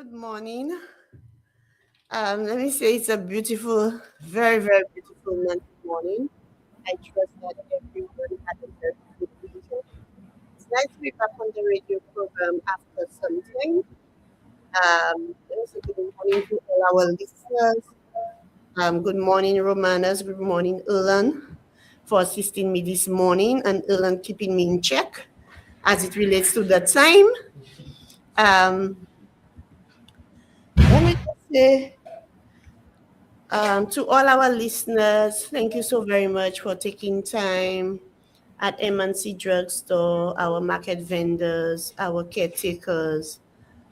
Good morning. Let me say it's a beautiful, very, very beautiful Monday morning. I trust that everyone had a very good weekend. It's nice to be back on the radio program after some time. Let me say good morning to all our listeners. Good morning, Romanas. Good morning, Erlan, for assisting me this morning and Erlan keeping me in check as it relates to the time. Um, Let me just say to all our listeners, thank you so very much for taking time at M&C Drugstore, our market vendors, our caretakers,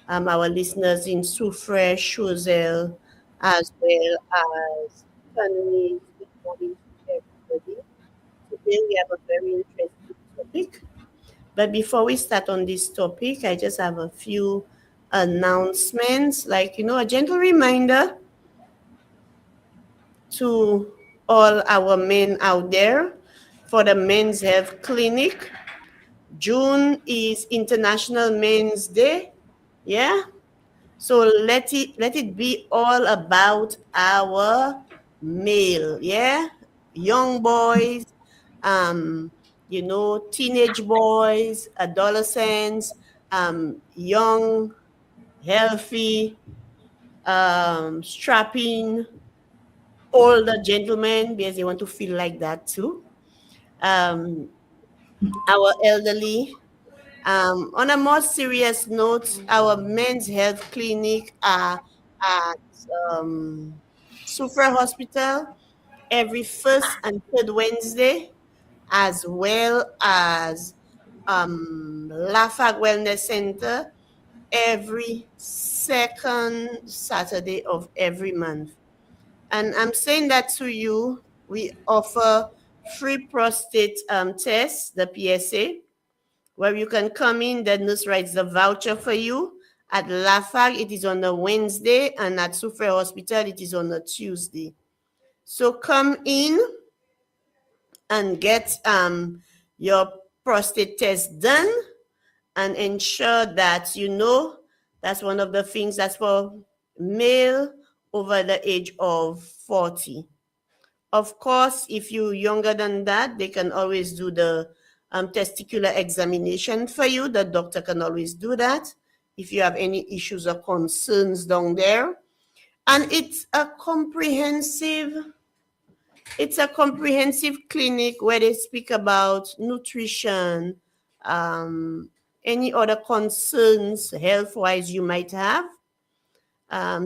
our listeners in Soufre, Choiseul, as well as Cantonese. Good morning to everybody. Today we have a very interesting topic. But before we start on this topic, I just have a few announcements, like, a gentle reminder to all our men out there for the Men's Health Clinic. June is International Men's Day. Yeah. So let it be all about our male, yeah? Young boys, teenage boys, adolescents, young, healthy, strapping older gentlemen because they want to feel like that too. Um, our elderly. On a more serious note, our men's health clinic are at Sufra Hospital every first and third Wednesday, as well as Lafag Wellness Center every second Saturday of every month. And I'm saying that to you, we offer free prostate tests, the PSA, where you can come in. The nurse writes the voucher for you. At Lafag, it is on a Wednesday, and at Soufre Hospital, it is on a Tuesday. So come in and get your prostate test done and ensure that that's one of the things that's for male over the age of 40. Of course, if you're younger than that, they can always do the testicular examination for you. The doctor can always do that if you have any issues or concerns down there. And it's a comprehensive clinic where they speak about nutrition, um, any other concerns health-wise you might have.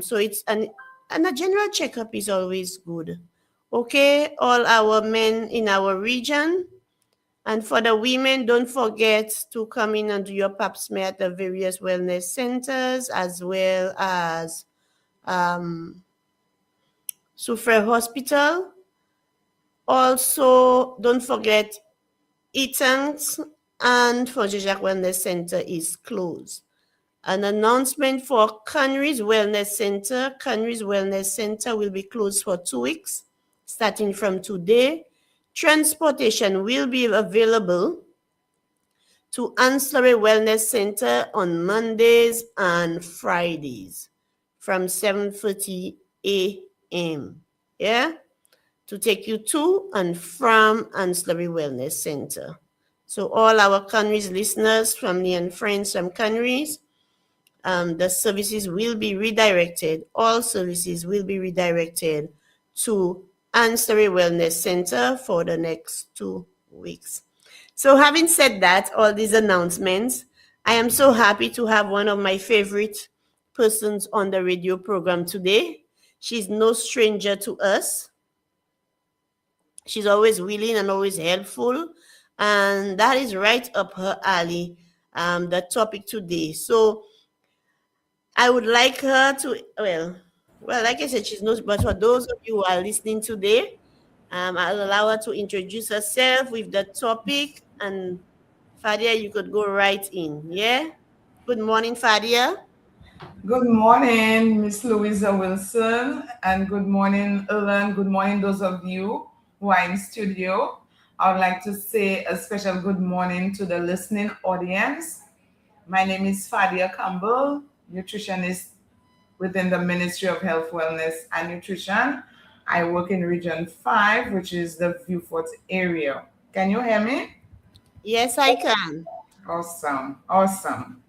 So and a general checkup is always good. Okay, all our men in our region. And for the women, don't forget to come in and do your pap smear at the various wellness centers, as well as Soufre Hospital. Also, don't forget Etangs and Fonjejac Wellness Center is closed. An announcement for Canry's Wellness Center. Canry's Wellness Center will be closed for 2 weeks, starting from today. Transportation will be available to Ancillary Wellness Center on Mondays and Fridays from 7:30 a.m. Yeah, to take you to and from Ancillary Wellness Center. So all our Canry's listeners, family and friends from Canry's, the services will be redirected. All services will be redirected to Ancillary Wellness Center for the next 2 weeks. So having said that, all these announcements, I am so happy to have one of my favorite persons on the radio program today. She's no stranger to us. She's always willing and always helpful. And that is right up her alley, the topic today. So I would like her to, like I said, she's no, but for those of you who are listening today, I'll allow her to introduce herself with the topic. And Fadia, you could go right in. Yeah? Good morning, Fadia. Good morning, Miss Louisa Wilson, and good morning, Ellen. Good morning, those of you who are in studio. I would like to say a special good morning to the listening audience. My name is Fadia Campbell, nutritionist within the Ministry of Health, Wellness, and Nutrition. I work in Region 5, which is the Viewfort area. Can you hear me? Yes, I can. Awesome. Awesome.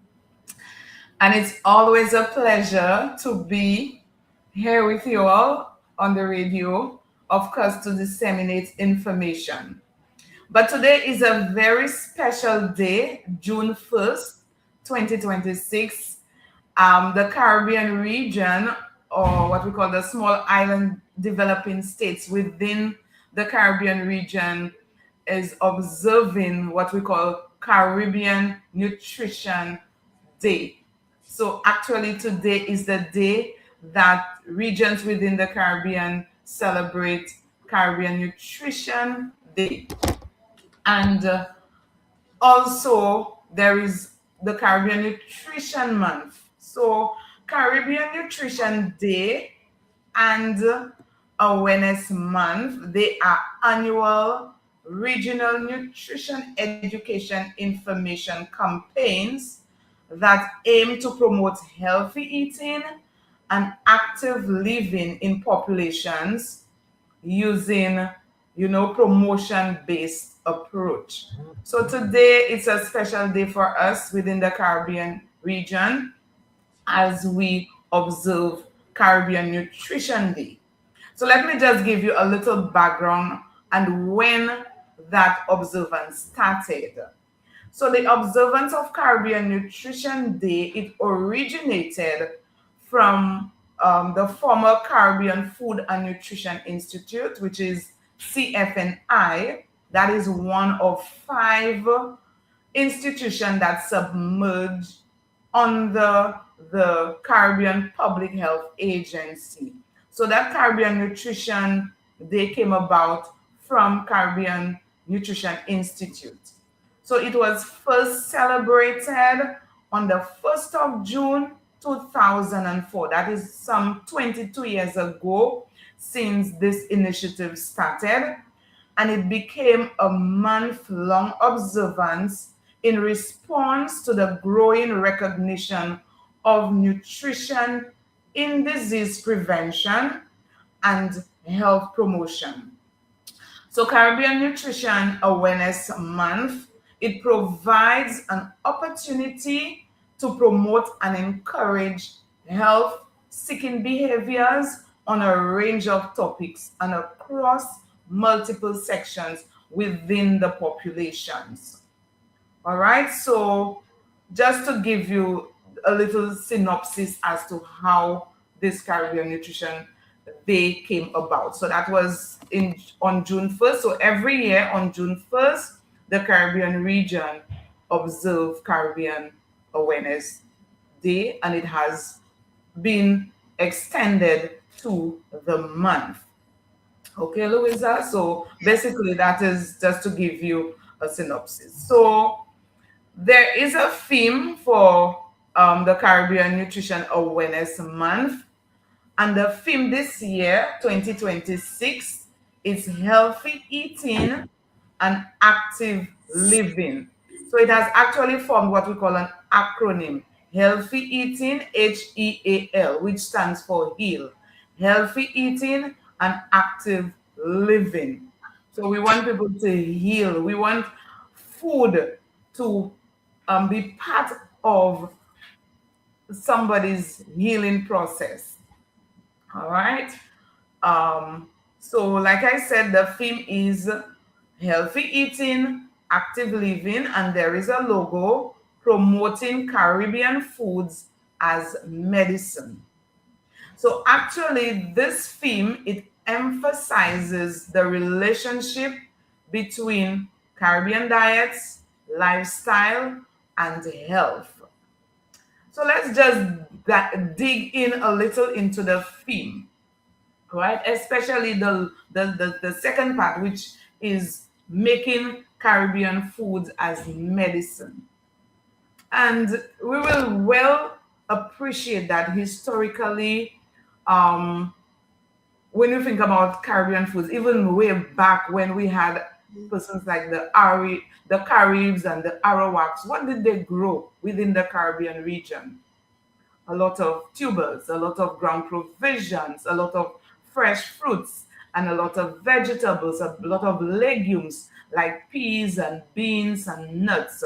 And it's always a pleasure to be here with you all on the radio, of course, to disseminate information. But today is a very special day, June 1st, 2026. The Caribbean region, or what we call the small island developing states within the Caribbean region, is observing what we call Caribbean Nutrition Day. So, actually, today is the day that regions within the Caribbean celebrate Caribbean Nutrition Day. And also, there is the Caribbean Nutrition Month. So, Caribbean Nutrition Day and Awareness Month, they are annual regional nutrition education information campaigns that aim to promote healthy eating and active living in populations using promotion based approach. So today it's a special day for us within the Caribbean region as we observe Caribbean Nutrition Day. So let me just give you a little background and when that observance started. So the observance of Caribbean Nutrition Day, it originated from the former Caribbean Food and Nutrition Institute, which is CFNI. That is one of 5 institutions that submerge under the Caribbean Public Health Agency. So that Caribbean Nutrition Day came about from Caribbean Nutrition Institute. So it was first celebrated on the 1st of June 2004. That is some 22 years ago since this initiative started. And it became a month-long observance in response to the growing recognition of nutrition in disease prevention and health promotion. So Caribbean Nutrition Awareness Month, it provides an opportunity to promote and encourage health seeking behaviors on a range of topics and across multiple sections within the populations. All right, so just to give you a little synopsis as to how this Caribbean Nutrition Day came about. So that was on June 1st. So every year on June 1st, the Caribbean region observe Caribbean Awareness Day, and it has been extended to the month. Okay, Louisa. So basically, that is just to give you a synopsis. So there is a theme for the Caribbean Nutrition Awareness Month. And the theme this year, 2026, is healthy eating and active living. So it has actually formed what we call an acronym, Healthy Eating, HEAL, which stands for HEAL. Healthy eating and active living. So we want people to heal. We want food to be part of somebody's healing process. All right. So, like I said, the theme is healthy eating, active living, and there is a logo promoting Caribbean foods as medicine. So, actually, this theme it emphasizes the relationship between Caribbean diets, lifestyle, and health. So let's just dig in a little into the theme, right? Especially the second part, which is making Caribbean foods as medicine. And we will well appreciate that historically, um, when you think about Caribbean foods, even way back when we had persons like the Caribs and the Arawaks, what did they grow within the Caribbean region? a lot of tubers, a lot of ground provisions, a lot of fresh fruits, and a lot of vegetables, a lot of legumes like peas and beans and nuts.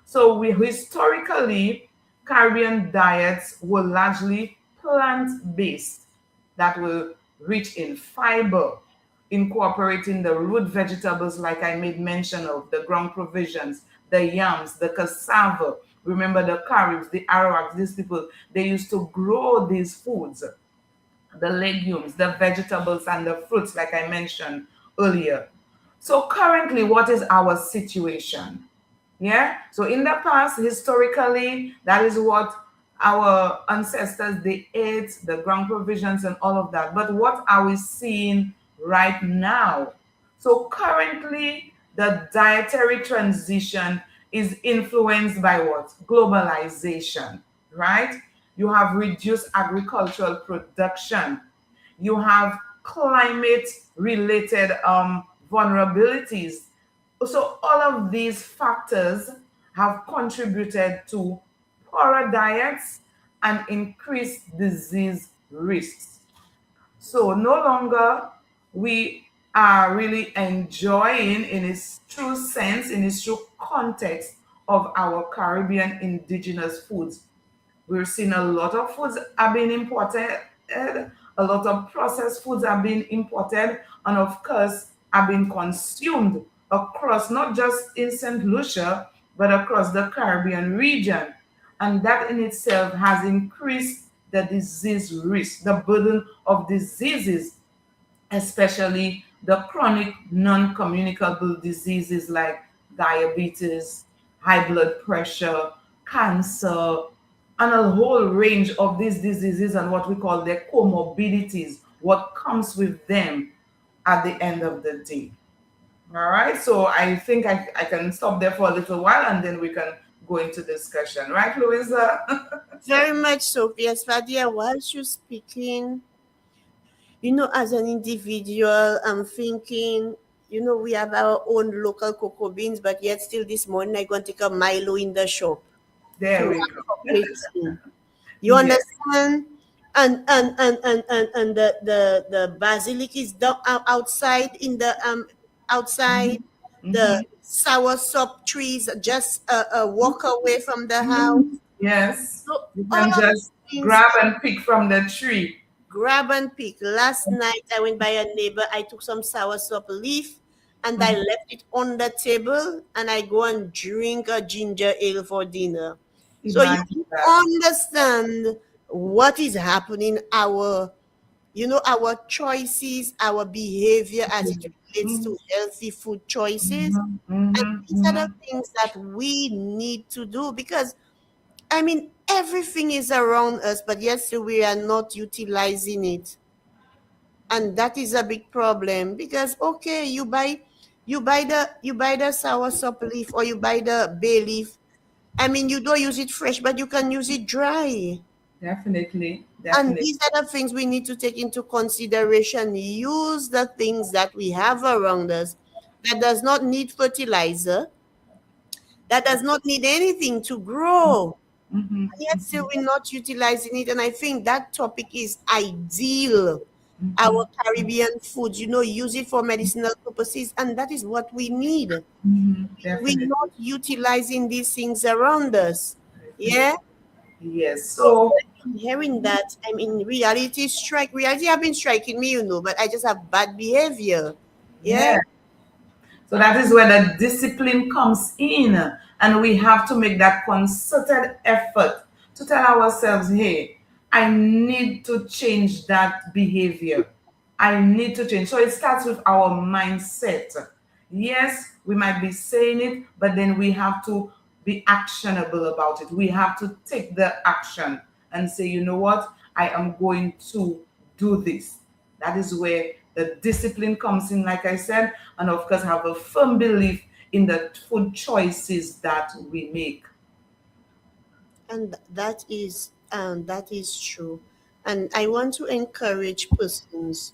So we historically Caribbean diets were largely plant-based that were rich in fiber, incorporating the root vegetables like I made mention of, the ground provisions, the yams, the cassava. Remember the Caribs, the Arawaks, these people, they used to grow these foods, the legumes, the vegetables, and the fruits, like I mentioned earlier. So currently, what is our situation? Yeah. So in the past, historically, that is what our ancestors they ate, the ground provisions and all of that. But what are we seeing right now? So currently, the dietary transition is influenced by what? Globalization, right? You have reduced agricultural production. You have climate related vulnerabilities. So all of these factors have contributed to poorer diets and increased disease risks. So no longer we are really enjoying in its true sense, in its true context of our Caribbean indigenous foods. We're seeing a lot of foods are being imported, a lot of processed foods are being imported, and of course are being consumed across not just in St. Lucia, but across the Caribbean region. And that in itself has increased the disease risk, the burden of diseases, especially the chronic non-communicable diseases like diabetes, high blood pressure, cancer, and a whole range of these diseases and what we call their comorbidities, what comes with them at the end of the day. All right, so I think I can stop there for a little while and then we can go into discussion. Right, Louisa? Very much so. Yes, Fadia, whilst you're speaking, as an individual, I'm thinking, we have our own local cocoa beans, but yet still this morning I go and take a Milo in the shop to There we one go. cup with tea. You Yes. understand? And the basilic is down outside in the outside. The Hmm. soursop trees are just a walk away from the house. Yes. So You all can of just these things, grab and pick from the tree. grab and pick. Last night I went by a neighbor. I took some soursop leaf and I Mhm. left it on the table and I go and drink a ginger ale for dinner. So you Imagine that. understand what is happening, our choices, our behavior as it relates Mhm, to healthy food choices. mhm, And mhm, these are the mhm. things that we need to do because everything is around us, but yet still we are not utilizing it. And that is a big problem because okay, you buy the soursop leaf or you buy the bay leaf. You don't use it fresh, but you can use it dry. Definitely, And definitely, these are the things we need to take into consideration. Use the things that we have around us that does not need fertilizer, that does not need anything to grow. mhm, Yet still we're not utilizing it. And I think that topic is ideal. Our mhm, Caribbean foods, use it for medicinal purposes, and that is what we need. mhm. We're Definitely, not utilizing these things around us. definitely. Yeah. Yes. So So, in hearing that, reality have been striking me, but I just have bad behavior. Yeah. yeah. So that is where the discipline comes in, and we have to make that concerted effort to tell ourselves, hey, I need to change that behavior. I need to change. So it starts with our mindset. Yes, we might be saying it, but then we have to be actionable about it. We have to take the action and say, you know what, I am going to do this. That is where the discipline comes in, like I said, and of course, have a firm belief in the food choices that we make. And that is true. And I want to encourage persons.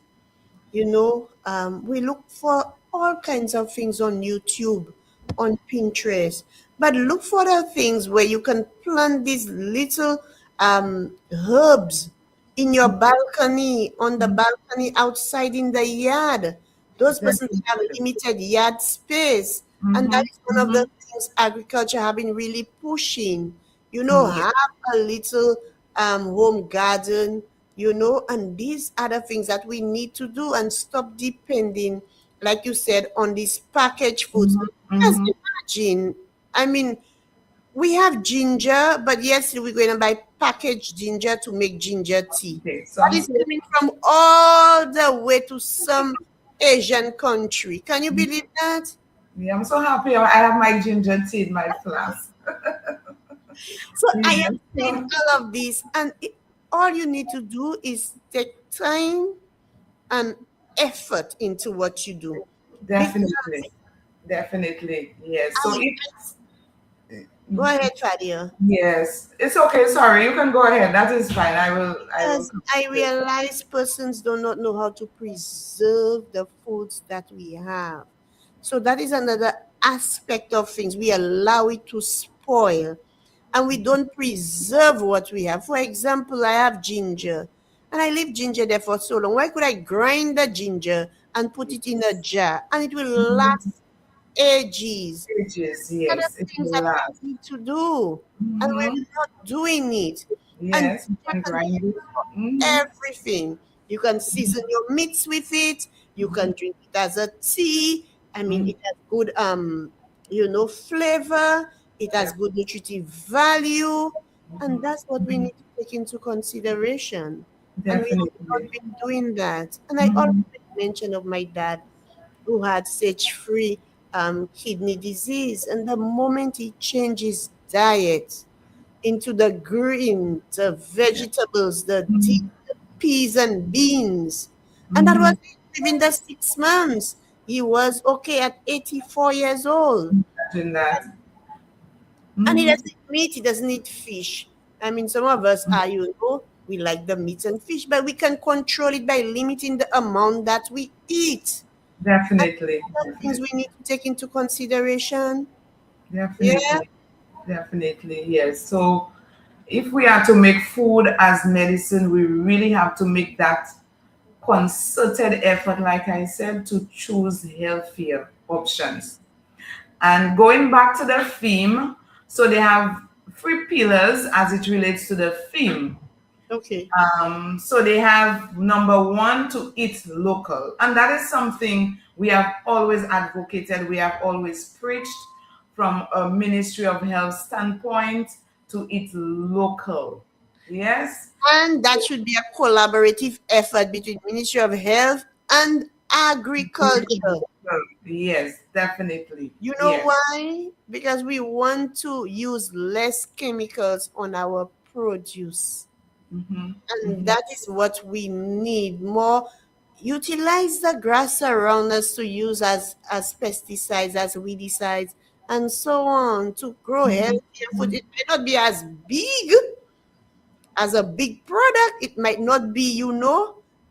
We look for all kinds of things on YouTube, on Pinterest, but look for the things where you can plant these little herbs in your balcony, on the balcony, outside in the yard. Those persons have Definitely. limited yard space. And that Mm-hmm. is one of the Mm-hmm. things agriculture have been really pushing. Yeah, Have a little home garden, and these other things that we need to do and stop depending, like you said, on these packaged foods. mm-hmm. Just Mm-hmm. imagine, I mean, we have ginger, but yes, we're going to buy packaged ginger to make ginger tea. Okay, so That I'm is so coming from all the way to some Asian country. Can you believe that? yeah, I'm so happy I have my ginger tea in my flask. So I Yeah, am saying all of this, and all you need to do is take time and effort into what you do. definitely, Because definitely. Yes. So I, if go ahead, Fadia. yes, it's okay. Sorry, you can go ahead. That is fine. I will Because come I to it. realize persons do not know how to preserve the foods that we have. So that is another aspect of things. We allow it to spoil and we don't preserve what we have. For example, I have ginger and I leave ginger there for so long. Why could I grind the ginger and put it in a jar and it will Mhm. last ages? Ages, Other yes, it things will that last. we need to do, and Mm-hmm. we're not doing it. And Yes, you ginger can can be grind it. used for Mm-hmm. everything. You can season your meats with it. You can drink it as a tea. I mean, Mm-hmm. it has good flavor. It has good nutritive value, and that's what we need to take into consideration. And we have not Definitely. been doing that. And I already Mm-hmm. mentioned of my dad who had stage 3 kidney disease. And the moment he changed his diet into the green, the vegetables, the tea, Mm-hmm. the peas and beans, and that was Mm-hmm. it within the 6 months. He was okay at 84 years old. Imagine that. And he Mm-hmm. doesn't eat meat, he doesn't eat fish. I mean, some of us are, we like the meat and fish, but we can control it by limiting the amount that we eat. And Definitely. other things we Definitely. need to take into consideration. Yeah. Definitely. Definitely. Yes. So if we are to make food as medicine, we really have to make that concerted effort, like I said, to choose healthier options. And going back to the theme, so they have three pillars as it relates to the theme. Okay. So they have number one, to eat local. And that is something we have always advocated, we have always preached from a Ministry of Health standpoint, to eat local. Yes? And that should be a collaborative effort between Ministry of Health and agriculture. Yes, definitely. You know Yes. why? Because we want to use less chemicals on our produce. Mm-hmm. And Mm-hmm. that is what we need more. Utilize the grass around us to use as pesticides, as weedicides, and so on to grow healthier food. It may not be as big as a big product. It might not be, Yeah,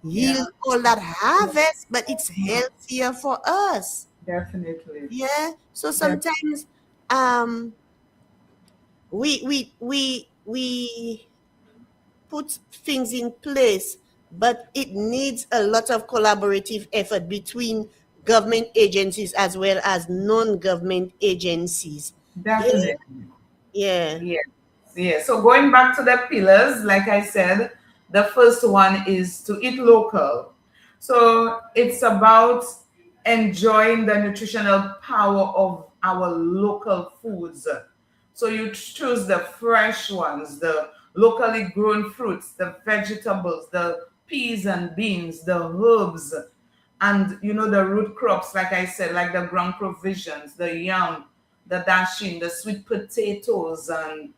yield all that harvest, but it's healthier for us. definitely. Yeah. So Def- sometimes um we put things in place, but it needs a lot of collaborative effort between government agencies as well as non-government agencies. Yeah, Definitely. yeah. Yes, yes. So going back to the pillars, like I said, the first one is to eat local. So it's about enjoying the nutritional power of our local foods. So you choose the fresh ones, the locally grown fruits, the vegetables, the peas and beans, the herbs, and the root crops, like I said, like the ground provisions, the yam, the dashing, the sweet potatoes, and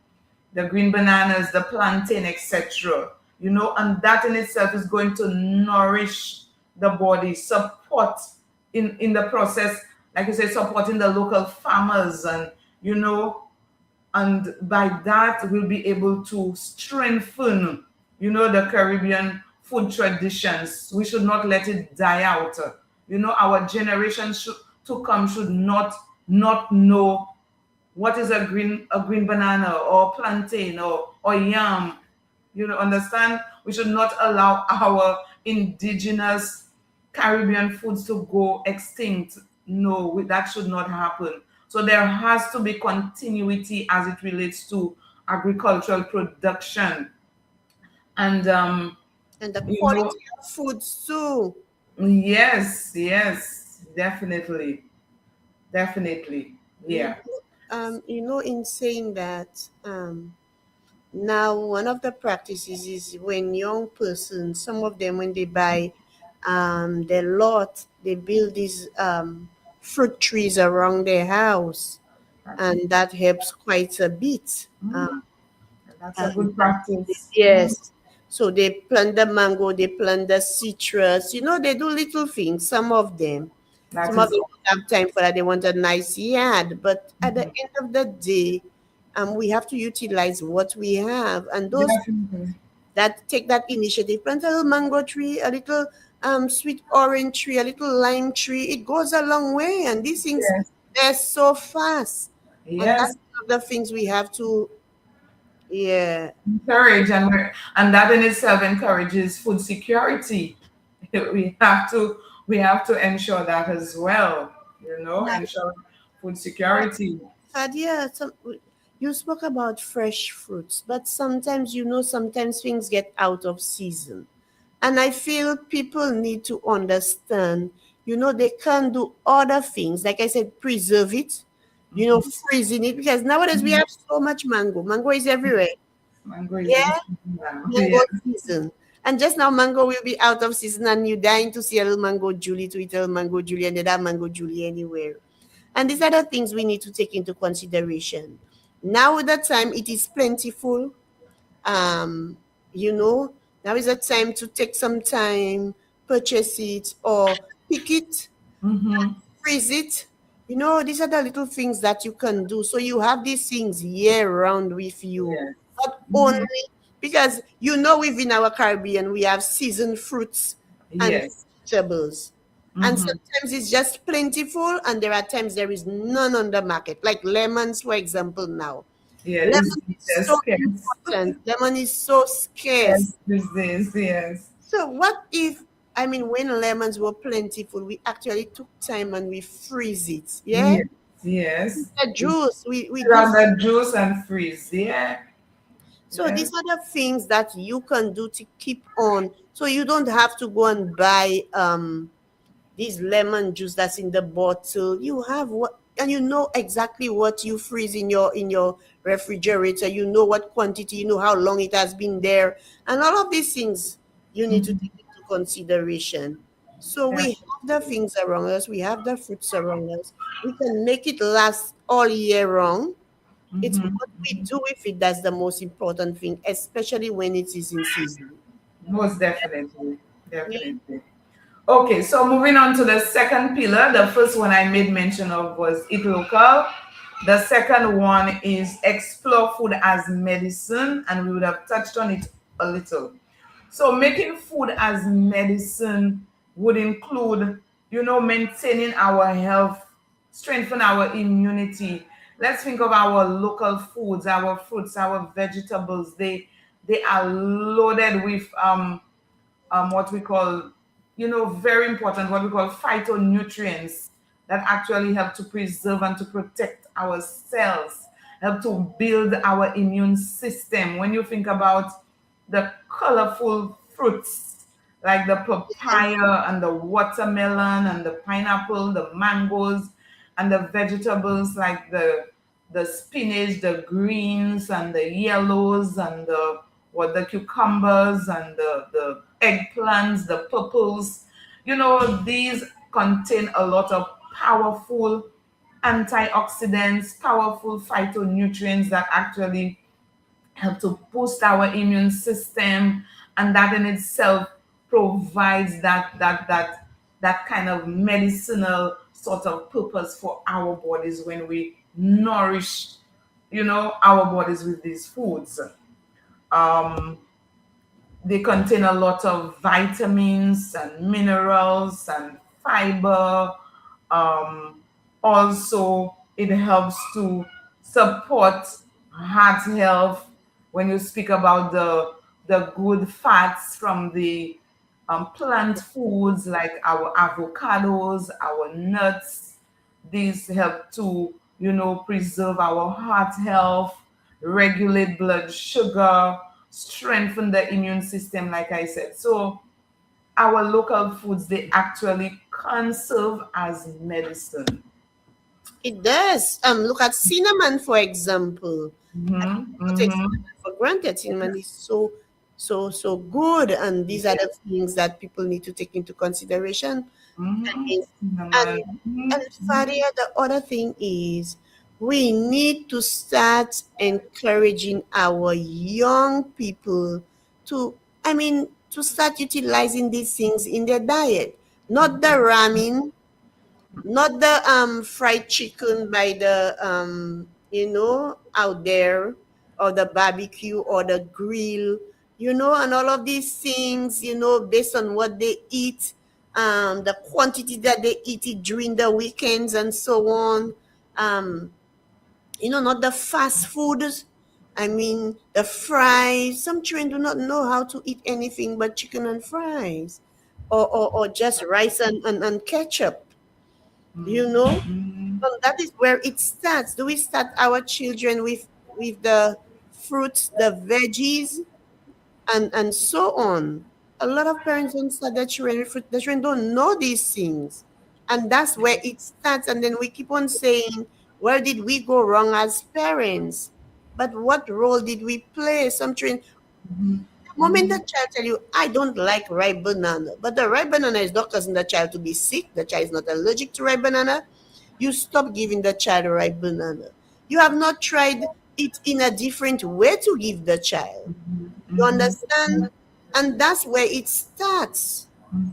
the green bananas, the plantain, etc. And that in itself is going to nourish the body, support in the process, like you say, supporting the local farmers, and by that we'll be able to strengthen the Caribbean food traditions. We should not let it die out. Our generation to come should not know what is a green banana or plantain or yam. You know, understand? We should not allow our indigenous Caribbean foods to go extinct. No, that should not happen. So there has to be continuity as it relates to agricultural production. And And the you know, quality of food too. yes, yes, definitely, definitely, yeah. In saying that, now one of the practices is when young persons, some of them, when they buy their lot, they build these fruit trees around their house, That's, and that helps quite a bit. mm, that's a And good practice. Mm, yes, so they plant the mango, they plant the citrus. They do little things. that Some of is them don't have time for that. They want a nice yard, but at the mhm, end of the day, we have to utilize what we have. And those definitely. that take that initiative, plant a little mango tree, a little sweet orange tree, a little lime tree. It goes a long way, and these things Yes, they're so fast. And yes. that's one of the things we have to, yeah, Encourage, and that in itself encourages food security. We have to ensure that as well. You know, now, ensure food security. Sadia, you spoke about fresh fruits, but sometimes, sometimes things get out of season. And I feel people need to understand, they can do other things. Like I said, preserve it, Mhm. freezing it, because nowadays we have so much mango. Mango is everywhere. Mango is in Yeah, season now. mango Yeah. season. And just now, mango will be out of season, and you're dying to see a little mango Julie, to eat a little mango Julie, and they don't have mango Julie anywhere. And these are the things we need to take into consideration. Now, with the time, it is plentiful. Um, you know, now is the time to take some time, purchase it, or pick it, Mm-hmm. freeze it. These are the little things that you can do. So you have these things year round with you. Yes. Not only Mm-hmm. because within our Caribbean we have seasoned fruits and Yes. vegetables. And Mm-hmm. sometimes it's just plentiful, and there are times there is none on the market. Like lemons, for example, now. Yeah, Lemon is they're so scarce. important. Lemon is so Yes, scarce. these days, yes. So what if, when lemons were plentiful, we actually took time and we freeze it? Yeah? Yes, yes. The juice, we Fill do. out the juice and freeze. Yeah. So Yes. these are the things that you can do to keep on. So you don't have to go and buy this lemon juice that's in the bottle. You have what, and you know exactly what you freeze in your refrigerator. You know what quantity, you know how long it has been there, and all of these things you need to Mm-hmm. take into consideration. So we Yes. have the things around us, we have the fruits around us. We can make it last all year round. It's Mm-hmm. what we do with it that's the most important thing, especially when it is in season. Most definitely. Yeah. Definitely. Okay, so moving on to the second pillar. The first one I made mention of was eat local. The second one is explore food as medicine, and we would have touched on it a little. So making food as medicine would include, maintaining our health, strengthen our immunity. Let's think of our local foods, our fruits, our vegetables. They are loaded with what we call, very important, what we call phytonutrients that actually help to preserve and to protect our cells, help to build our immune system. When you think about the colorful fruits like the papaya and the watermelon and the pineapple, the mangoes, and the vegetables like the spinach, the greens and the yellows and the cucumbers and the eggplants, the purples. These contain a lot of powerful antioxidants, powerful phytonutrients that actually help to boost our immune system, and that in itself provides that kind of medicinal sort of purpose for our bodies when we nourish our bodies with these foods. um they contain a lot of vitamins and minerals and fiber. Um, Also, it helps to support heart health. When you speak about the good fats from the plant foods like our avocados, our nuts. These help to, preserve our heart health, regulate blood sugar, strengthen the immune system, like I said. So our local foods, they actually can serve as medicine. It does. Look at cinnamon, for example. I mean, Mm-hmm, people take mm-hmm, cinnamon for granted. Cinnamon is so good, and these are the yes, things that people need to take into consideration. I mm-hmm, mean, and cinnamon. Mm-hmm, and Fadia, the other thing is we need to start encouraging our young people to, I mean, to start utilizing these things in their diet, not the ramen, not the fried chicken by the out there, or the barbecue or the grill, and all of these things, based on what they eat, the quantity that they eat it during the weekends and so on. um not the fast foods. I mean, the fries. Some children do not know how to eat anything but chicken and fries, or just rice and ketchup, you know mm-hmm. and that is where it starts. Do we start our children with the fruits, the veggies, and so on? A lot of parents don't start their children with fruit. The children don't know these things, and that's where it starts. And then we keep on saying, "Where did we go wrong as parents?" But what role did we play? Some children, the moment the child tell you, "I don't like ripe banana," but the ripe banana is not causing the child to be sick. The child is not allergic to ripe banana. You stop giving the child a ripe banana. You have not tried it in a different way to give the child. You understand? And that's where it starts.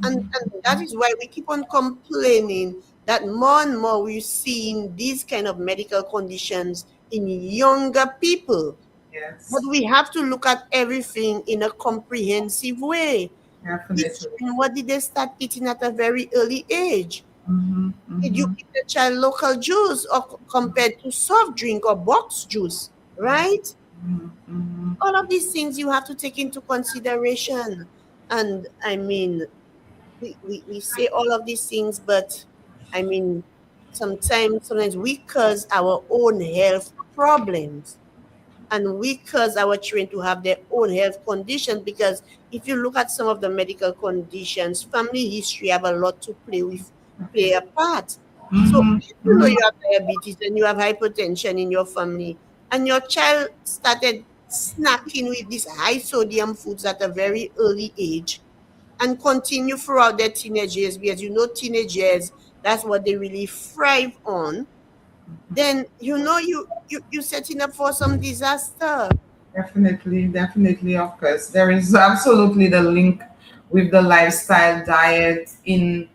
And that is why we keep on complaining that more and more we're seeing these kind of medical conditions in younger people. But Yes, we have to look at everything in a comprehensive way. These definitely. children, what did they start eating at a very early age? Mm-hmm, Did you mm-hmm, give the child local juice, or compared to soft drink or box juice, right? mm-hmm. All of these things you have to take into consideration. And I mean, we say all of these things, but I mean, sometimes we cause our own health problems, and we cause our children to have their own health conditions, because if you look at some of the medical conditions, family history have a lot to play a part. So Mm-hmm, if you know mm-hmm. you have diabetes and you have hypertension in your family, and your child started snacking with these high sodium foods at a very early age, and continue throughout their teenage years, because teenage years, that's what they really thrive on, then you're setting up for some disaster. Definitely, definitely, of course. There is absolutely the link with the lifestyle diet in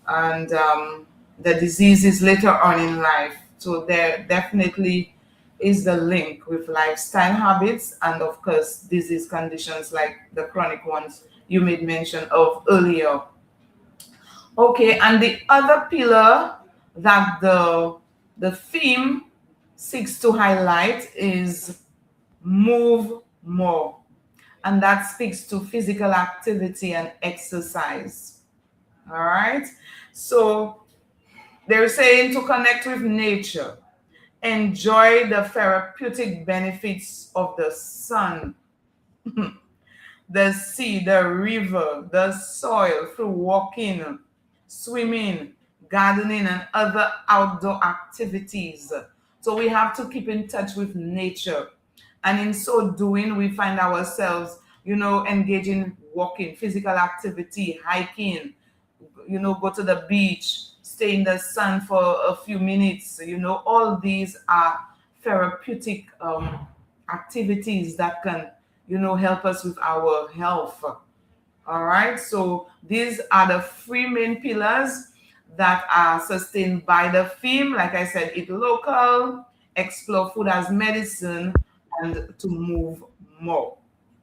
and the diseases later on in life. So there definitely is the link with lifestyle habits and of course disease conditions like the chronic ones you made mention of earlier. Okay, and the other pillar that the theme seeks to highlight is move more. And that speaks to physical activity and exercise. All right. So they're saying to connect with nature, enjoy the therapeutic benefits of the sun, the sea, the river, the soil through walking, swimming, gardening, and other outdoor activities. So we have to keep in touch with nature. And in so doing, we find ourselves, engaging walking, physical activity, hiking, go to the beach, stay in the sun for a few minutes. All these are therapeutic activities that can, help us with our health. All right. So these are the three main pillars that are sustained by the theme. Like I said, eat local, explore food as medicine, and to move more.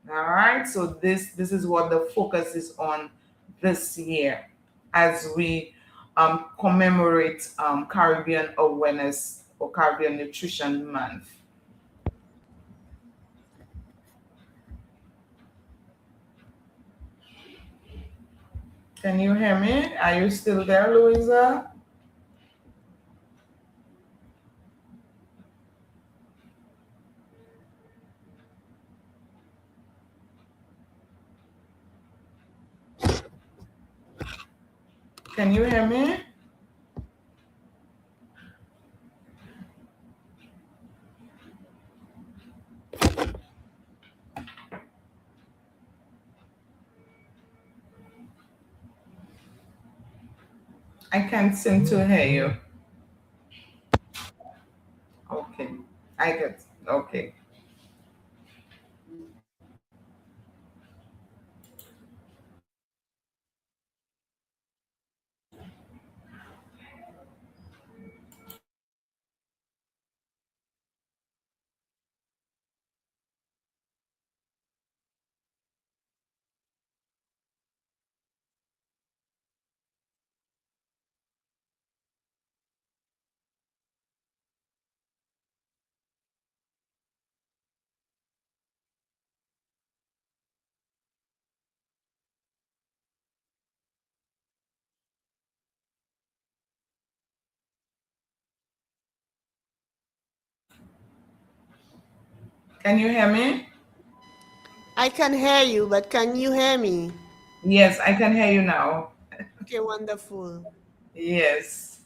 All right. So this is what the focus is on this year as we commemorate Caribbean Awareness or Caribbean Nutrition Month. Can you hear me? Are you still there, Louisa? Can you hear me? I can't seem to hear you. Okay, I get. Okay. Can you hear me? I can hear you, but can you hear me? Yes, I can hear you now. Okay, wonderful. Yes.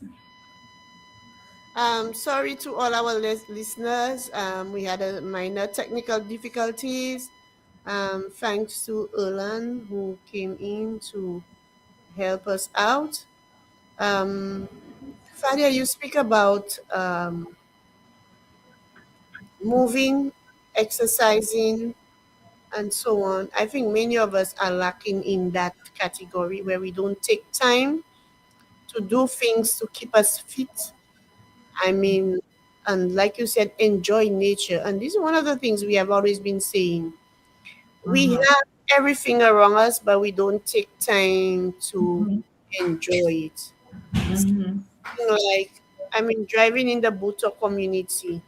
Sorry to all our listeners. We had a minor technical difficulties. Thanks to Erlan who came in to help us out. Um, Fadia, you speak about moving, exercising, and so on. I think many of us are lacking in that category where we don't take time to do things to keep us fit. I mean, and like you said, enjoy nature. And this is one of the things we have always been saying. We Mm-hmm. have everything around us, but we don't take time to Mm-hmm. enjoy it. Mm-hmm. Like, I mean, driving in the Buto community,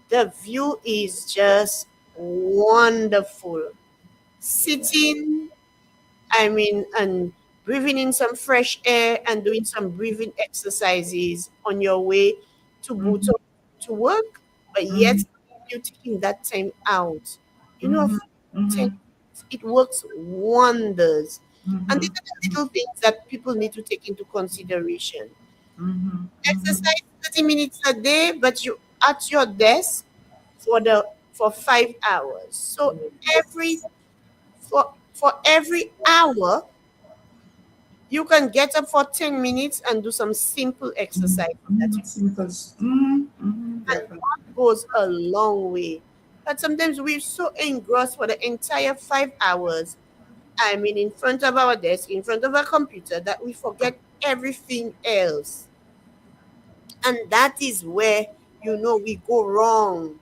the view is just wonderful. Sitting, I mean, and breathing in some fresh air and doing some breathing exercises on your way to Mm-hmm. Buto to work, but yet you taking that time out. You know, Mm-hmm. for 10 Mm-hmm. minutes, it works wonders. And these Mm-hmm. are the little things that people need to take into consideration. Mm-hmm. Mm-hmm. Exercise 30 minutes a day, but you at your desk for 5 hours. So every Yes. for every hour, you can get up for 10 minutes and do some simple exercise that Mm-hmm. you Because, mm-hmm. Mm-hmm. and Definitely. that goes a long way. But sometimes we're so engrossed for the entire 5 hours, I mean in front of our desk, in front of our computer, that we forget everything else. And that is where, we go wrong.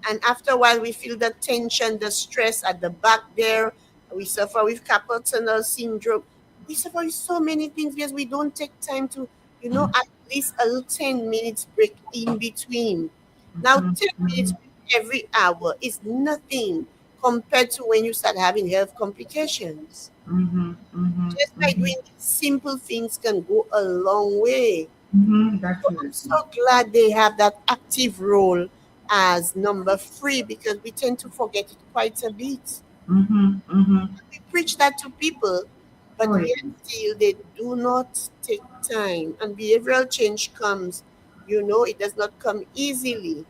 And after a while, we feel the tension, the stress at the back there. We suffer with carpal tunnel syndrome. We suffer with so many things because we don't take time to, at least a little 10 minutes break in between. Now, Mm-hmm. 10 minutes Mm-hmm. every hour is nothing compared to when you start having health complications. Mm-hmm. Mm-hmm. Just by Mm-hmm. doing these simple things can go a long way. Mm-hmm. So I'm Definitely. so glad they have that active role as number three because we tend to forget it quite a bit. Mm-hmm. Mm-hmm. We preach that to people, but Oh, yet yes. still they do not take time. And behavioral change comes, it does not come easily.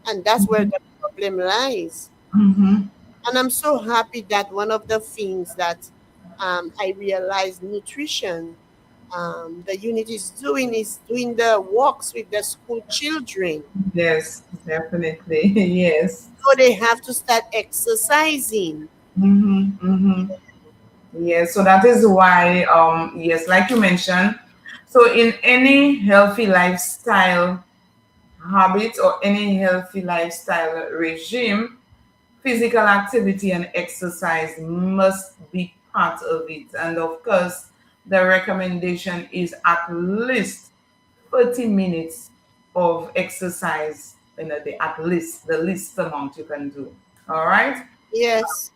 And that's where Mm-hmm. the problem lies. Mm-hmm. And I'm so happy that one of the things that I realized nutrition, the unit is doing the walks with the school children. Yes, definitely. Yes. So they have to start exercising. Mm-hmm. Mm-hmm. Yes. So that is why, yes, like you mentioned, so in any healthy lifestyle habit or any healthy lifestyle regime, physical activity and exercise must be part of it. And of course, the recommendation is at least 30 minutes of exercise in a day, at least the least amount you can do. All right. Yes.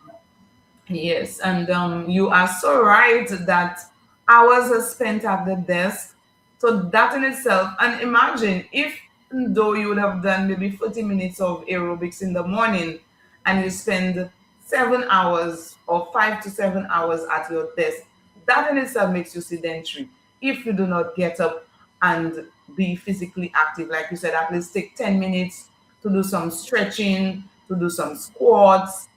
Yes, and you are so right that hours are spent at the desk. So that in itself, and imagine if even though you would have done maybe 40 minutes of aerobics in the morning and you spend 7 hours or 5 to 7 hours at your desk, that in itself makes you sedentary. If you do not get up and be physically active, like you said, at least take 10 minutes to do some stretching, to do some squats,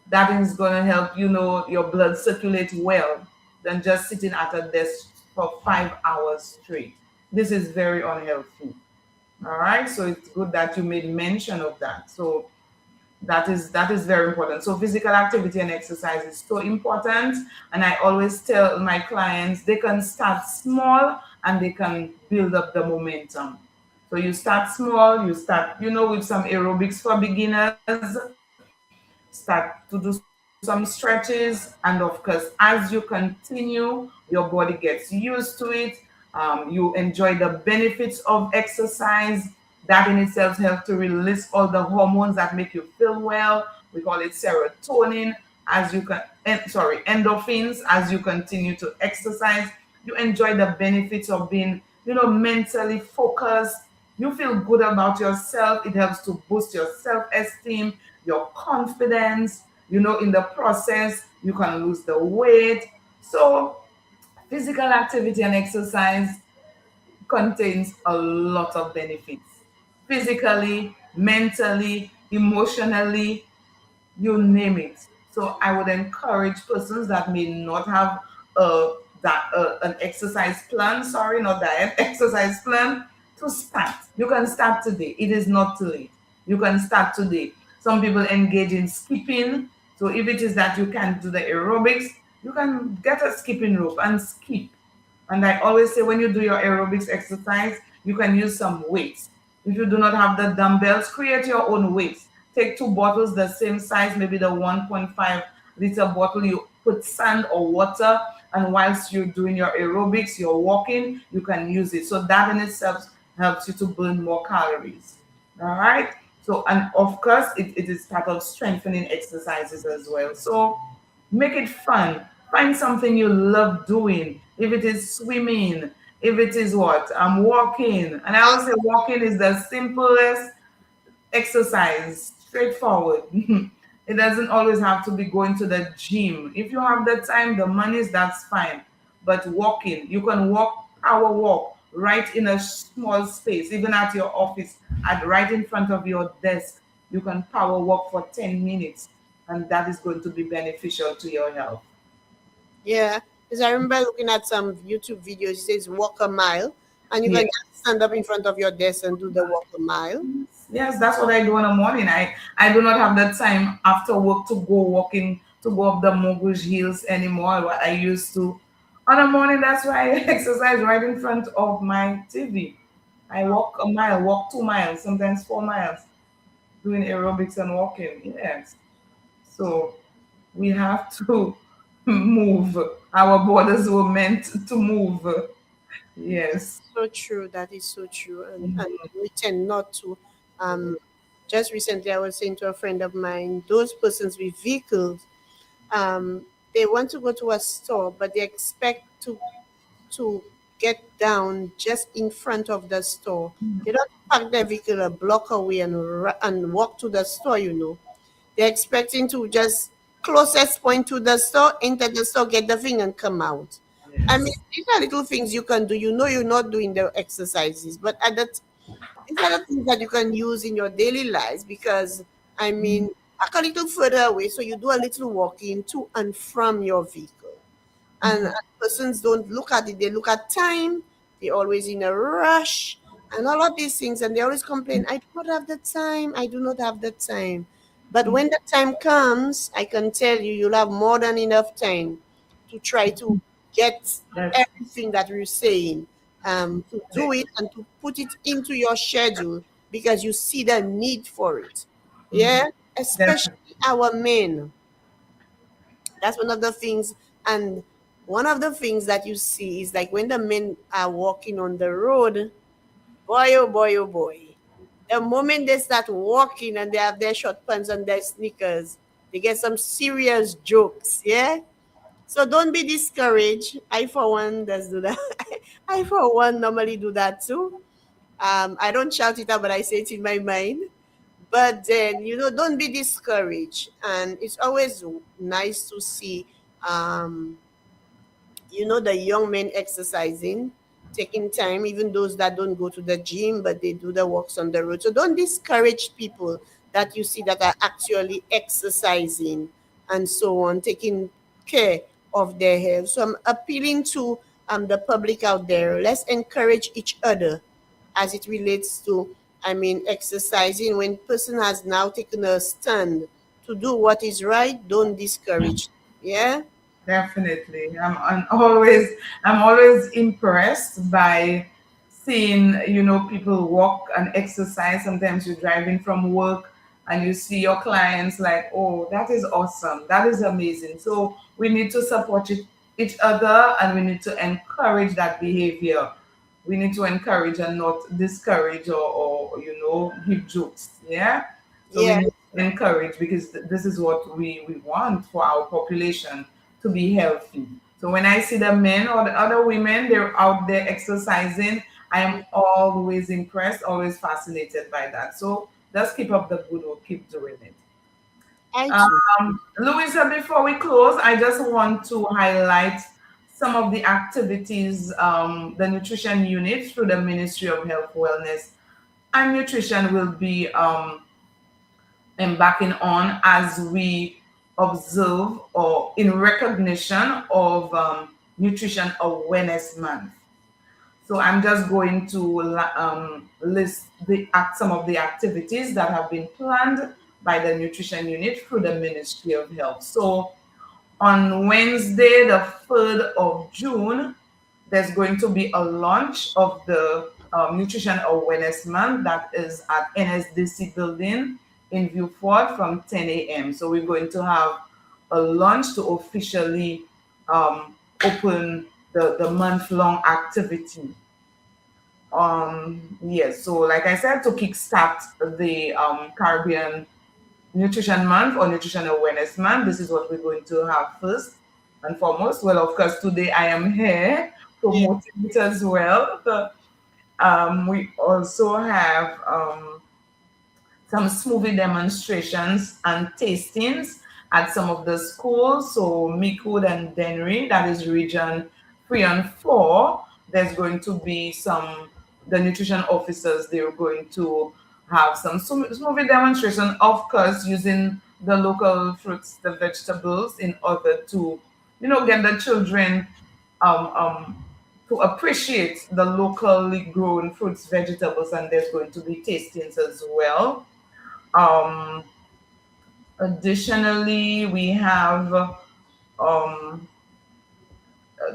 that is going to help your blood circulate well than just sitting at a desk for 5 hours straight. This is very unhealthy. All right, so it's good that you made mention of that. So that is very important. So physical activity and exercise is so important, and I always tell my clients they can start small and they can build up the momentum. So you start small, you start with some aerobics for beginners, start to do some stretches, and of course, as you continue, your body gets used to it. You enjoy the benefits of exercise. That in itself helps to release all the hormones that make you feel well. We call it serotonin. As you can, endorphins. As you continue to exercise, you enjoy the benefits of being, mentally focused. You feel good about yourself. It helps to boost your self-esteem, your confidence. In the process, you can lose the weight. So physical activity and exercise contains a lot of benefits, physically, mentally, emotionally, you name it. So I would encourage persons that may not have an exercise plan, sorry, not diet, exercise plan, to start. You can start today. It is not too late. You can start today. Some people engage in skipping. So if it is that you can't do the aerobics, you can get a skipping rope and skip. And I always say when you do your aerobics exercise, you can use some weights. If you do not have the dumbbells, create your own weights. Take two bottles the same size, maybe the 1.5-liter bottle. You put sand or water, and whilst you're doing your aerobics, you're walking, you can use it. So that in itself helps you to burn more calories. All right. So, and of course, it is part of strengthening exercises as well. So make it fun. Find something you love doing. If it is swimming, if it is what? I'm walking. And I always say walking is the simplest exercise, straightforward. It doesn't always have to be going to the gym. If you have the time, the monies, that's fine. But walking, you can walk, power walk, right in a small space, even at your office, at right in front of your desk. You can power walk for 10 minutes, and that is going to be beneficial to your health. Yeah, because I remember looking at some YouTube videos. It says walk a mile, and you Yeah. can just stand up in front of your desk and do the walk a mile. Yes, that's what I do in the morning. I do not have the time after work to go walking, to go up the Mogush Hills anymore, what I used to. On the morning, that's why I exercise right in front of my TV. I walk a mile, walk 2 miles, sometimes 4 miles, doing aerobics and walking. Yes. So we have to move. Our borders were meant to move. Yes. So true. That is so true. And Mhm. we tend not to. Um, just recently, I was saying to a friend of mine, those persons with vehicles, they want to go to a store, but they expect to get down just in front of the store. They don't park their vehicle a block away and walk to the store. They're expecting to just closest point to the store, enter the store, get the thing, and come out. I mean, Yes. these are little things you can do. You know you're not doing the exercises, but these are the things that you can use in your daily lives because, I mean, a little further away, so you do a little walking to and from your vehicle. And persons don't look at it, they look at time, they're always in a rush, and all of these things, and they always complain, I do not have the time, I do not have the time. But when the time comes, I can tell you, you'll have more than enough time to try to get That's everything that we're saying, to do it and to put it into your schedule because you see the need for it. Yeah, especially definitely. our men. That's one of the things. And one of the things that you see is like when the men are walking on the road, boy, oh boy, oh boy. The moment they start walking and they have their short pants and their sneakers, they get some serious jokes, yeah? So don't be discouraged. I for one does do that. I for one normally do that too. I don't shout it out, but I say it in my mind. But then, don't be discouraged. And it's always nice to see um the young men exercising, taking time, even those that don't go to the gym, but they do the walks on the road. So don't discourage people that you see that are actually exercising and so on, taking care of their health. So I'm appealing to the public out there. Let's encourage each other as it relates to, exercising. When person has now taken a stand to do what is right, don't discourage. Yeah. Definitely. I'm always impressed by seeing, people walk and exercise. Sometimes you're driving from work and you see your clients like, oh, that is awesome. That is amazing. So we need to support each other, and we need to encourage that behavior. We need to encourage and not discourage, or give jokes. Yeah. So we Yeah. need to encourage, because this is what we want for our population to be healthy. So when I see the men or the other women, they're out there exercising, I am always impressed, always fascinated by that. So just keep up the good work, keep doing it. I too. Louisa, before we close, I just want to highlight some of the activities the nutrition unit through the Ministry of Health, Wellness, and Nutrition will be embarking on as we observe, or in recognition of Nutrition Awareness Month. So I'm just going to list some of the activities that have been planned by the nutrition unit through the Ministry of Health. So on Wednesday, the 3rd of June, there's going to be a launch of the Nutrition Awareness Month that is at NSDC building in Viewford from 10 a.m. So we're going to have a launch to officially open the month-long activity. Yes, so like I said, to kickstart the Caribbean Nutrition Month or Nutrition Awareness Month, this is what we're going to have first and foremost. Well, of course, today I am here Yeah. promoting it as well. We also have some smoothie demonstrations and tastings at some of the schools. So Meekwood and Dennery, that is region 3 and 4. There's going to be the nutrition officers, they're going to have some smoothie demonstration, of course, using the local fruits, the vegetables, in order to, get the children um, um, to appreciate the locally grown fruits, vegetables, and there's going to be tastings as well. um, Additionally, we have um,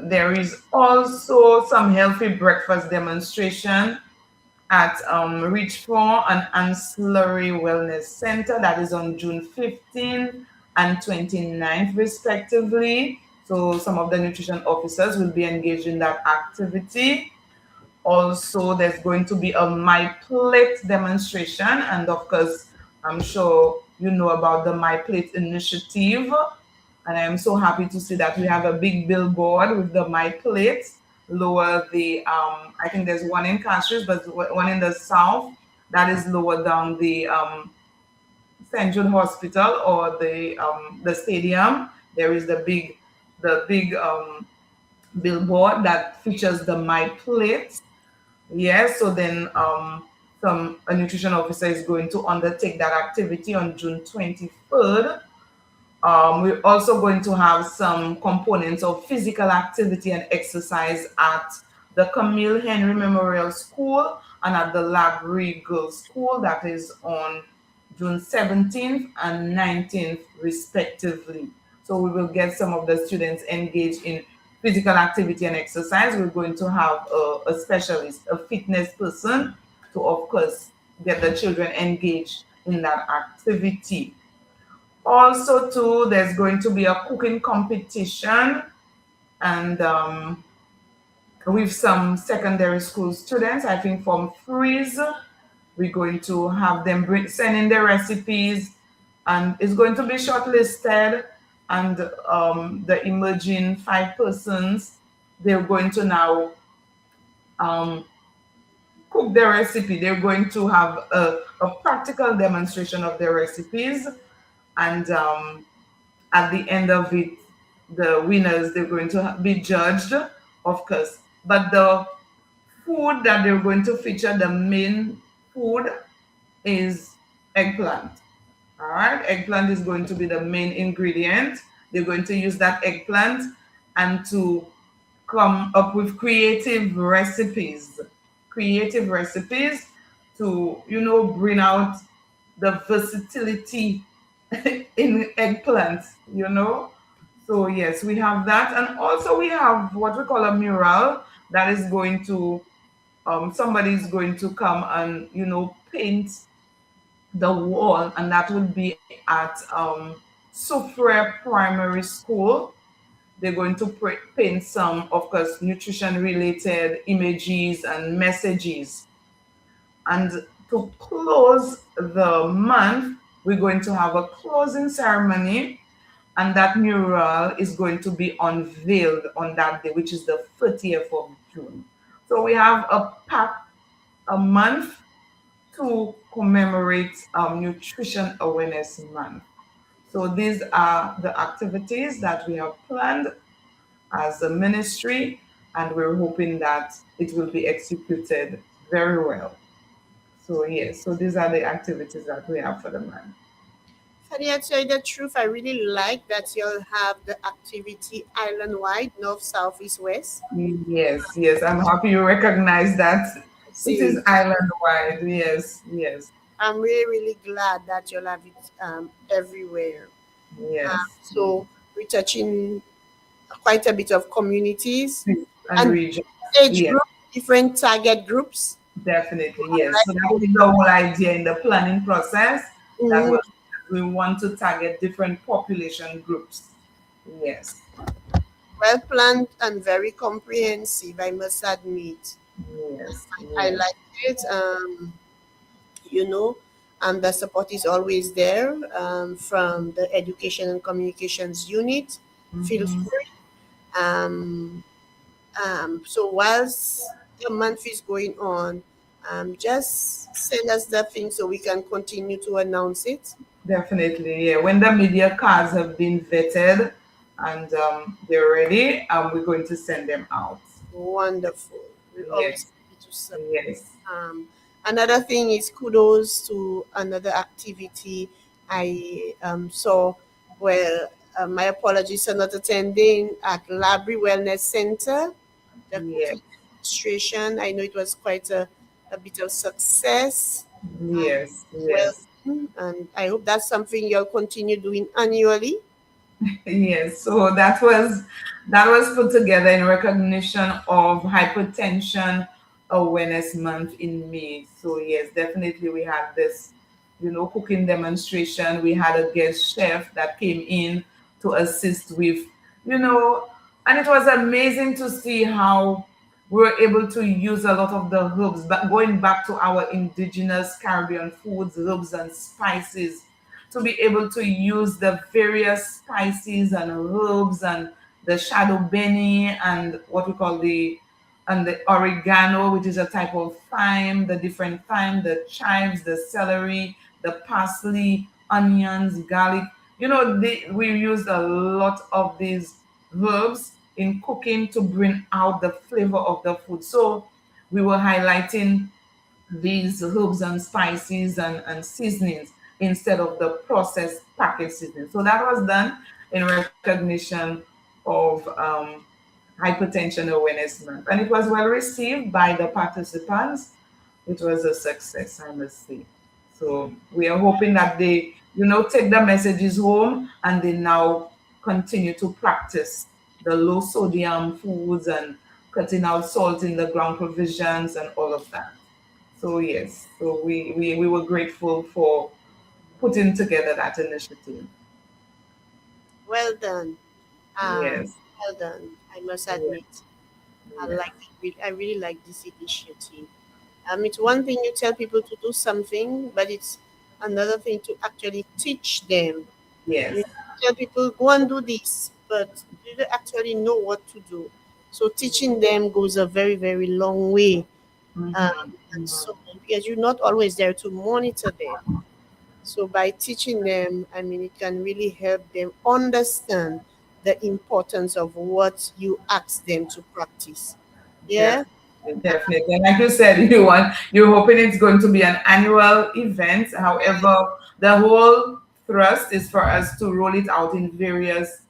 there is also some healthy breakfast demonstration at Reach for an Ancillary Wellness Center, that is on June 15th and 29th, respectively. So some of the nutrition officers will be engaged in that activity. Also, there's going to be a My Plate demonstration, and of course, I'm sure you know about the My Plate initiative. And I am so happy to see that we have a big billboard with the My Plate lower the. I think there's one in Castries, but one in the south that is lower down the St. Jude Hospital, or the stadium. There is the big billboard that features the My Plate. Yes, so then some a nutrition officer is going to undertake that activity on June 23rd. We're also going to have some components of physical activity and exercise at the Camille Henry Memorial School and at the Labrie Girls School, that is on June 17th and 19th, respectively. So we will get some of the students engaged in physical activity and exercise. We're going to have a specialist, a fitness person, to, of course, get the children engaged in that activity. Also, too, there's going to be a cooking competition, and with some secondary school students, I think from Freeze, we're going to have them send in their recipes, and it's going to be shortlisted. and the emerging 5 persons, they're going to now um, cook their recipe. They're going to have a practical demonstration of their recipes, and at the end of it, the winners, they're going to be judged, of course. But the food that they're going to feature, the main food, is eggplant. All right, eggplant is going to be the main ingredient. They're going to use that eggplant and to come up with creative recipes to, bring out the versatility in eggplant, So yes, we have that, and also we have what we call a mural that is going to somebody is going to come and paint the wall, and that will be at Soufriere Primary School. They're going to paint some, of course, nutrition related images and messages. And to close the month, we're going to have a closing ceremony, and that mural is going to be unveiled on that day, which is the 30th of June. So we have a month to commemorate Nutrition Awareness Month. So these are the activities that we have planned as a ministry, and we're hoping that it will be executed very well. So yes, so these are the activities that we have for the month. Funny, I tell you the truth, I really like that you'll have the activity island wide, north, south, east, west. Yes, yes, I'm happy you recognize that. It is See, island wide. Yes, yes, I'm really, really glad that you'll have it everywhere. yes. So we're touching quite a bit of communities And and regions. age Yes, group, different target groups. definitely. Yes. So that was the whole idea in the planning process. That Mhm. was we want to target different population groups. Yes, Well planned and very comprehensive, I must admit. yes, I yes. like it. You know, the support is always there from the Education and Communications Unit. Feel Hmm. free. Um, so whilst the month is going on, just send us the thing so we can continue to announce it. Definitely, yeah. When the media cards have been vetted and they're ready, we're going to send them out. Wonderful. We're always Yes, happy to support. yes, Um, Another thing is kudos to another activity I saw. Well, my apologies for not attending at Library Wellness Center, the yes, cooking demonstration. I know it was quite a bit of success. Um, yes, well, yes. and I hope that's something you'll continue doing annually. Yes, so that was put together in recognition of Hypertension Awareness Month in May. So yes, definitely we had this, cooking demonstration. We had a guest chef that came in to assist with, and it was amazing to see how we were able to use a lot of the herbs, but going back to our indigenous Caribbean foods, herbs and spices, to be able to use the various spices and herbs and the shadow benny and what we call the oregano, which is a type of thyme, the different thyme, the chives, the celery, the parsley, onions, garlic. We used a lot of these herbs in cooking to bring out the flavor of the food. So we were highlighting these herbs and spices and seasonings instead of the processed packaged seasoning. So that was done in recognition of Hypertension Awareness Month. And it was well received by the participants. It was a success, I must say. So we are hoping that they, take the messages home and they now continue to practice the low sodium foods and cutting out salt in the ground provisions and all of that. So yes, so we were grateful for putting together that initiative. Well done. Yes, Well done. I must yes, admit. I yes, like it. I really like this initiative. It's one thing you tell people to do something, but it's another thing to actually teach them. yes, tell people go and do this, but they don't actually know what to do. So teaching them goes a very, very long way. Um, Mm-hmm. and so because you're not always there to monitor them. So by teaching them, I mean, it can really help them understand the importance of what you ask them to practice. Yeah. Definitely, definitely. And like you said, you're hoping it's going to be an annual event. However, the whole thrust is for us to roll it out in various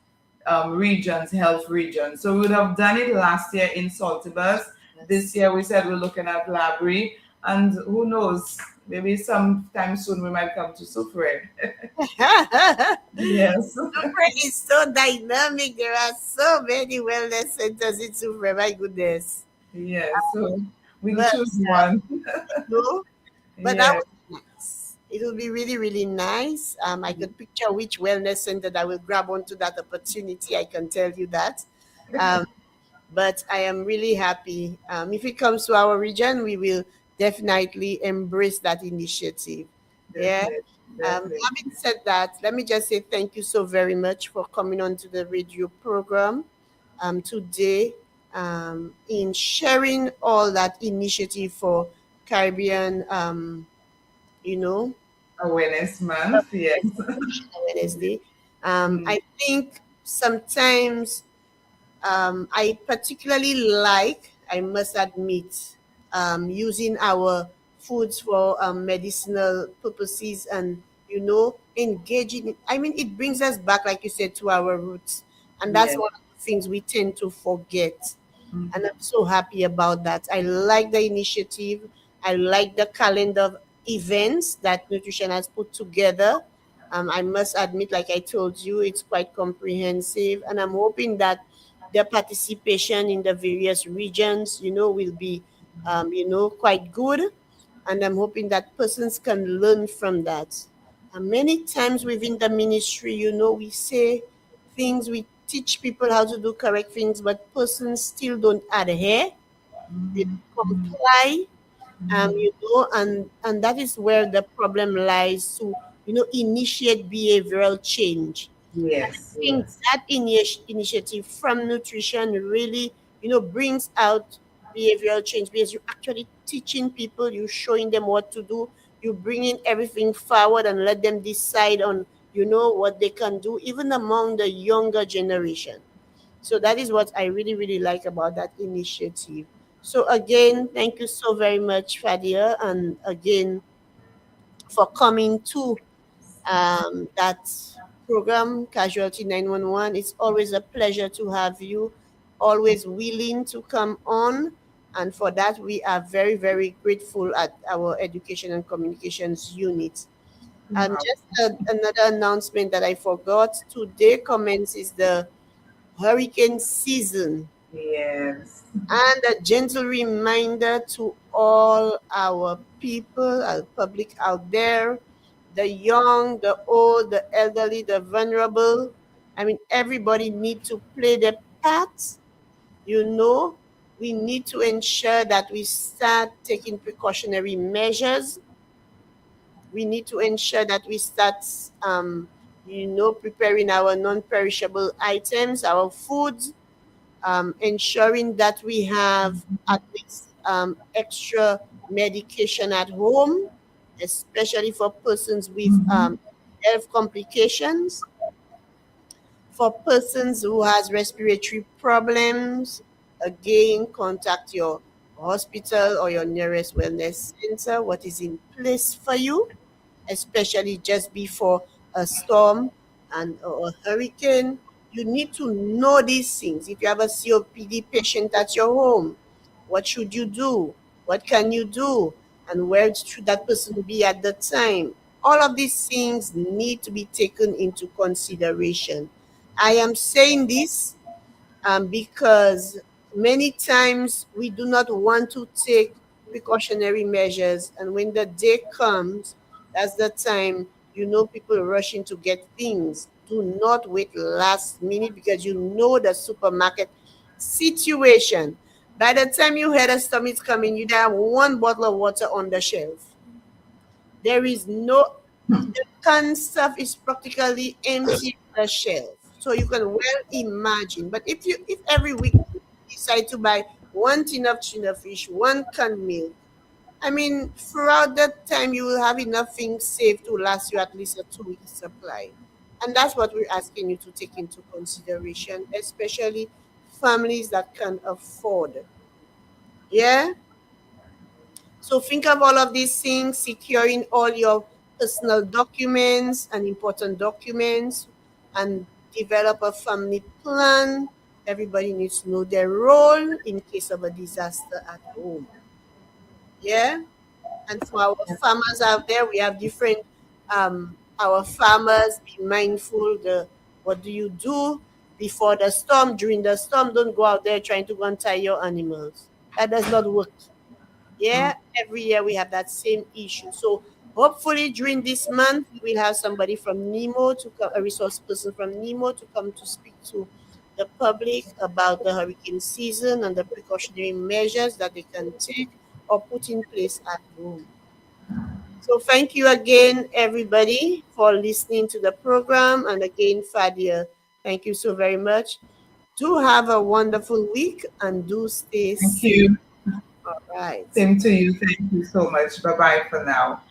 regions, health regions. So we would have done it last year in Saltibus. This Yes. year we said we're looking at Labry, and who knows, maybe sometime soon we might come to Sufre. Yes, Sufre is so dynamic. There are so many wellness centers in Sufre. My goodness. yes. So we'll But choose one. no, but that Yes, would be nice. It will be really, really nice. I could picture which wellness center that will grab onto that opportunity. I can tell you that. Um, but I am really happy. If it comes to our region, we will definitely embrace that initiative. Yeah. definitely, definitely. Having said that, let me just say thank you so very much for coming on to the radio program today in sharing all that initiative for Caribbean, you know, Awareness Month, yes. Nutrition Awareness Day. Mm, I think sometimes I particularly like, I must admit, using our foods for medicinal purposes and, engaging. I mean, it brings us back, like you said, to our roots. And that's yes. one of the things we tend to forget. And I'm Mhm. so happy about that. I like the initiative. I like the calendar of events that Nutrition has put together. I must admit, like I told you, it's quite comprehensive, and I'm hoping that the participation in the various regions, will be, quite good, and I'm hoping that persons can learn from that. And many times within the ministry, we say things, we teach people how to do correct things, but persons still don't adhere, they Mhm. don't Mhm. comply, Mhm. and that is where the problem lies to, initiate behavioral change. And I Yes, think yes. that initiative from nutrition really, brings out behavioral change because you're actually teaching people, you're showing them what to do, you're bringing everything forward and let them decide on, what they can do, even among the younger generation. So that is what I really, really like about that initiative. So again, thank you so very much, Fadia, and again for coming to that program, Casualty 911. It's always a pleasure to have you, always willing to come on. And for that, we are very, very grateful at our Education and Communications unit. And Wow. just another announcement that I forgot today commences the hurricane season. Yes. And a gentle reminder to all our people, our public out there, the young, the old, the elderly, the vulnerable. I mean, everybody need to play their part. You know, we need to ensure that we start taking precautionary measures. We need to ensure that we start, preparing our non-perishable items, our foods, ensuring that we have at least extra medication at home, especially for persons with Mhm. health complications, for persons who has respiratory problems. Again, contact your hospital or your nearest wellness center. What is in place for you, especially just before a storm and or a hurricane. You need to know these things. If you have a COPD patient at your home, what should you do? What can you do? And where should that person be at the time? All of these things need to be taken into consideration. I am saying this because many times we do not want to take precautionary measures, and when the day comes, that's the time, people rushing to get things. Do not wait last minute because you know the supermarket situation. By the time you hear the storm is coming, you have one bottle of water on the shelf. There is no, the canned stuff is practically empty the shelf. So you can well imagine. But if every week you decide to buy one tin of tuna fish, one canned milk, I mean, throughout that time, you will have enough things saved to last you at least a 2 week supply. And that's what we're asking you to take into consideration, especially families that can afford. Yeah? So think of all of these things, securing all your personal documents and important documents, and develop a family plan. Everybody needs to know their role in case of a disaster at home. Yeah? And for our farmers out there, we have different our farmers be mindful the what do you do before the storm, during the storm. Don't go out there trying to go and tie your animals. That does not work. Yeah, every year we have that same issue. So hopefully during this month we'll have somebody from Nemo to come, a resource person from Nemo to come to speak to the public about the hurricane season and the precautionary measures that they can take or put in place at home. So thank you again, everybody, for listening to the program. And again, Fadia, thank you so very much. Do have a wonderful week and do stay Thank safe. you. All right. Same to you. Thank you so much. Bye bye for now.